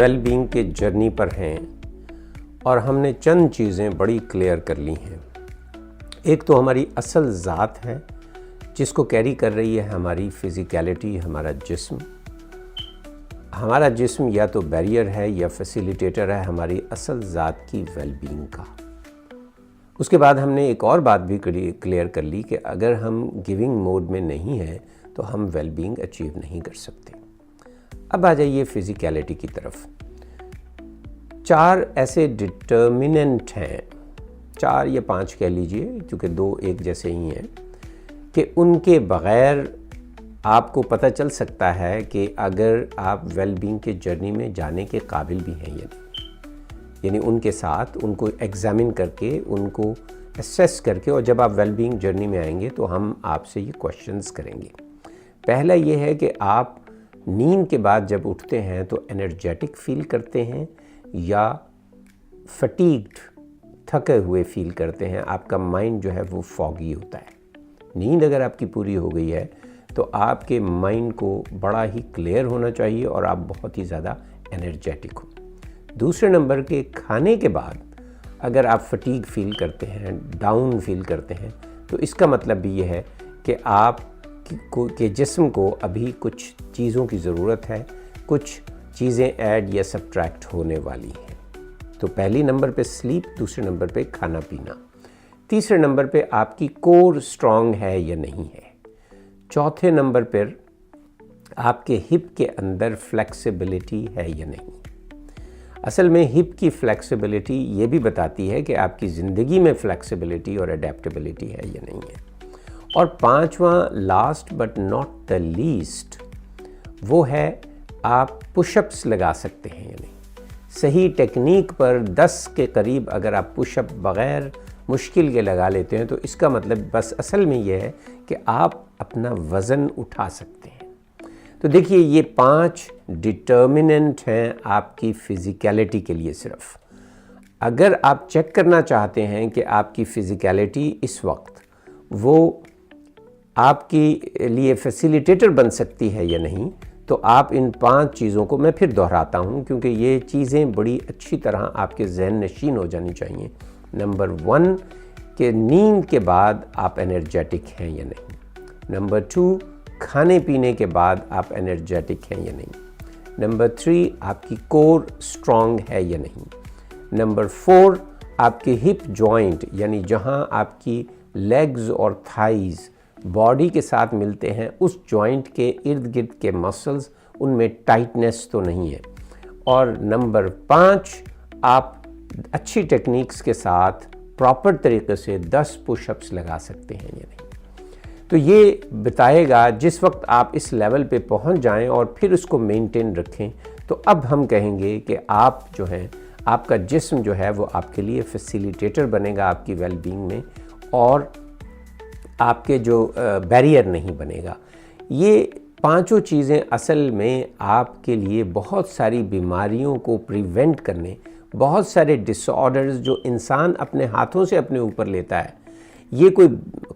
Wellbeing के journey पर हैं और हमने चंद चीज़ें बड़ी क्लियर कर ली हैं। एक तो हमारी असल ज़ात है जिसको कैरी कर रही है हमारी फिज़िकलिटी, हमारा जिस्म। हमारा जिस्म या तो बैरियर है या फैसिलिटेटर है हमारी असल ज़ात की वेलबींग का। उसके बाद हमने एक और बात भी क्लियर कर ली कि अगर हम गिविंग मोड में नहीं हैं तो हम वेलबींग अचीव नहीं कर सकते। अब आ जाइए फिज़िकलिटी की तरफ। 4 ऐसे डिटर्मिनेंट हैं, 4 या 5 कह लीजिए, क्योंकि 2 एक जैसे ही हैं, कि उनके बग़ैर आपको पता चल सकता है कि अगर आप वेलबींग के जर्नी में जाने के काबिल भी हैं या नहीं। यानी उनके साथ उनको एग्ज़ामिन करके, उनको असेस करके, और जब आप वेलबींग जर्नी में आएंगे तो हम आपसे ये क्वेश्चंस करेंगे। पहला ये है कि आप नींद के बाद जब उठते हैं तो एनर्जेटिक फील करते हैं या फटीग्ड, थके हुए फील करते हैं। आपका माइंड जो है वो फॉगी होता है। नींद अगर आपकी पूरी हो गई है तो आपके माइंड को बड़ा ही क्लियर होना चाहिए और आप बहुत ही ज़्यादा एनर्जेटिक हो। दूसरे नंबर के खाने के बाद अगर आप फटीग फील करते हैं, डाउन फील करते हैं, तो इसका मतलब भी ये है कि आप के जिस्म को अभी कुछ चीज़ों की ज़रूरत है, कुछ चीज़ें ऐड या सब्ट्रैक्ट होने वाली हैं। तो पहली नंबर पे स्लीप, दूसरे नंबर पे खाना पीना, तीसरे नंबर पे आपकी कोर स्ट्रॉन्ग है या नहीं है, चौथे नंबर पर आपके हिप के अंदर फ्लेक्सिबिलिटी है या नहीं। असल में हिप की फ्लेक्सिबिलिटी ये भी बताती है कि आपकी ज़िंदगी में फ्लेक्सिबिलिटी और अडेप्टेबिलिटी है या नहीं है। और पांचवा, last but not the least, वो है आप पुशअप्स लगा सकते हैं या नहीं। सही टेक्निक पर 10 के करीब अगर आप पुशअप बग़ैर मुश्किल के लगा लेते हैं तो इसका मतलब बस असल में ये है कि आप अपना वज़न उठा सकते हैं। तो देखिए, ये 5 डिटर्मिनेंट हैं आपकी फ़िज़िकलिटी के लिए। सिर्फ अगर आप चेक करना चाहते हैं कि आपकी फ़िज़िकलिटी इस वक्त वो आपके लिए फैसिलिटेटर बन सकती है या नहीं, तो आप इन 5 चीज़ों को, मैं फिर दोहराता हूँ क्योंकि ये चीज़ें बड़ी अच्छी तरह आपके जहन नशीन हो जानी चाहिए। नंबर 1 कि नींद के बाद आप एनर्जेटिक हैं या नहीं। नंबर 2, खाने पीने के बाद आप एनर्जेटिक हैं या नहीं। नंबर 3, आपकी कोर स्ट्रॉन्ग है या नहीं। नंबर 4, आपके हिप जॉइंट यानी जहाँ आपकी लेग्स और थाइज़ बॉडी के साथ मिलते हैं, उस जॉइंट के इर्द गिर्द के मसल्स, उनमें टाइटनेस तो नहीं है। और नंबर 5, आप अच्छी टेक्निक्स के साथ प्रॉपर तरीके से 10 पुशअप्स लगा सकते हैं या नहीं। तो ये बताएगा जिस वक्त आप इस लेवल पे पहुंच जाएं और फिर उसको मेंटेन रखें, तो अब हम कहेंगे कि आप जो हैं, आपका जिस्म जो है वो आपके लिए फैसिलिटेटर बनेगा आपकी वेलबींग में, और आपके जो बैरियर नहीं बनेगा। ये 5 चीज़ें असल में आपके लिए बहुत सारी बीमारियों को प्रिवेंट करने, बहुत सारे डिसऑर्डर्स जो इंसान अपने हाथों से अपने ऊपर लेता है, ये कोई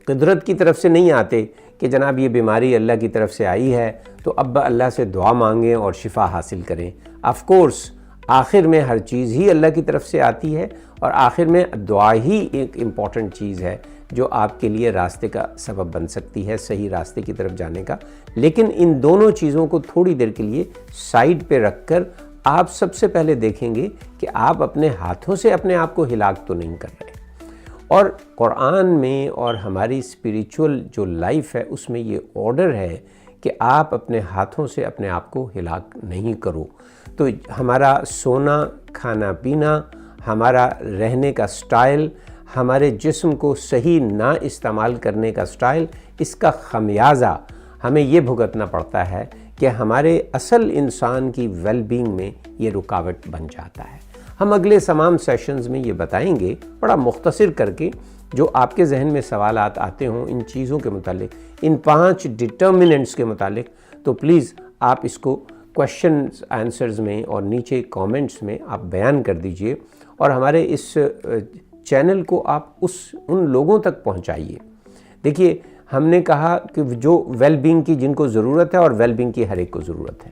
कुदरत की तरफ से नहीं आते कि जनाब ये बीमारी अल्लाह की तरफ से आई है तो अब अल्लाह से दुआ मांगें और शिफा हासिल करें। ऑफ कोर्स आखिर में हर चीज़ ही अल्लाह की तरफ से आती है और आखिर में दुआ ही एक इम्पॉर्टेंट चीज़ है जो आपके लिए रास्ते का सबब बन सकती है, सही रास्ते की तरफ जाने का। लेकिन इन दोनों चीज़ों को थोड़ी देर के लिए साइड पे रखकर आप सबसे पहले देखेंगे कि आप अपने हाथों से अपने आप को हिलाक तो नहीं कर रहे। और कुरान में और हमारी स्पिरिचुअल जो लाइफ है उसमें ये ऑर्डर है कि आप अपने हाथों से अपने आप को हिलाक नहीं करो। तो हमारा सोना, खाना पीना, हमारा रहने का स्टाइल, हमारे जिस्म को सही ना इस्तेमाल करने का स्टाइल, इसका खमियाजा हमें ये भुगतना पड़ता है कि हमारे असल इंसान की वेलबींग में ये रुकावट बन जाता है। हम अगले तमाम सेशंस में ये बताएंगे बड़ा मुख्तसर करके, जो आपके जहन में सवालात आते हों इन चीज़ों के मुतालिक, इन 5 डिटर्मिनेंट्स के मुतालिक, तो प्लीज़ आप इसको क्वेश्चन आंसर्स में और नीचे कमेंट्स में आप बयान कर दीजिए और हमारे इस चैनल को आप उन लोगों तक पहुंचाइए। देखिए, हमने कहा कि जो वेलबींग की जिनको ज़रूरत है और वेलबींग की हर एक को ज़रूरत है।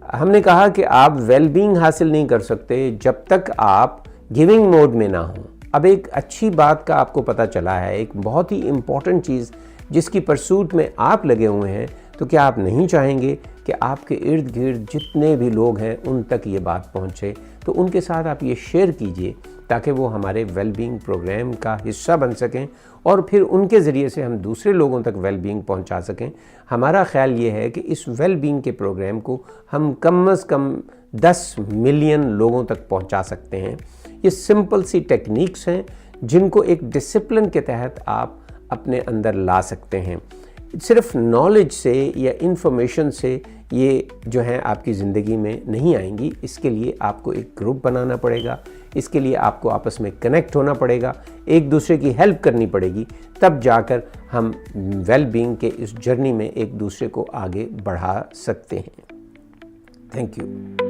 हमने कहा कि आप वेलबींग हासिल नहीं कर सकते जब तक आप गिविंग मोड में ना हो। अब एक अच्छी बात का आपको पता चला है, एक बहुत ही इम्पॉर्टेंट चीज़ जिसकी परसूट में आप लगे हुए हैं, तो क्या आप नहीं चाहेंगे कि आपके इर्द गिर्द जितने भी लोग हैं उन तक ये बात पहुंचे? तो उनके साथ आप ये शेयर कीजिए ताकि वो हमारे वेलबींग प्रोग्राम का हिस्सा बन सकें और फिर उनके ज़रिए से हम दूसरे लोगों तक वेलबींग पहुंचा सकें। हमारा ख्याल ये है कि इस वेलबींग के प्रोग्राम को हम कम से कम 10 मिलियन लोगों तक पहुंचा सकते हैं। ये सिंपल सी टेक्निक्स हैं जिनको एक डिसिप्लिन के तहत आप अपने अंदर ला सकते हैं। सिर्फ नॉलेज से या इन्फॉर्मेशन से ये जो है आपकी ज़िंदगी में नहीं आएंगी। इसके लिए आपको एक ग्रुप बनाना पड़ेगा, इसके लिए आपको आपस में कनेक्ट होना पड़ेगा, एक दूसरे की हेल्प करनी पड़ेगी, तब जाकर हम वेलबींग के इस जर्नी में एक दूसरे को आगे बढ़ा सकते हैं। Thank you.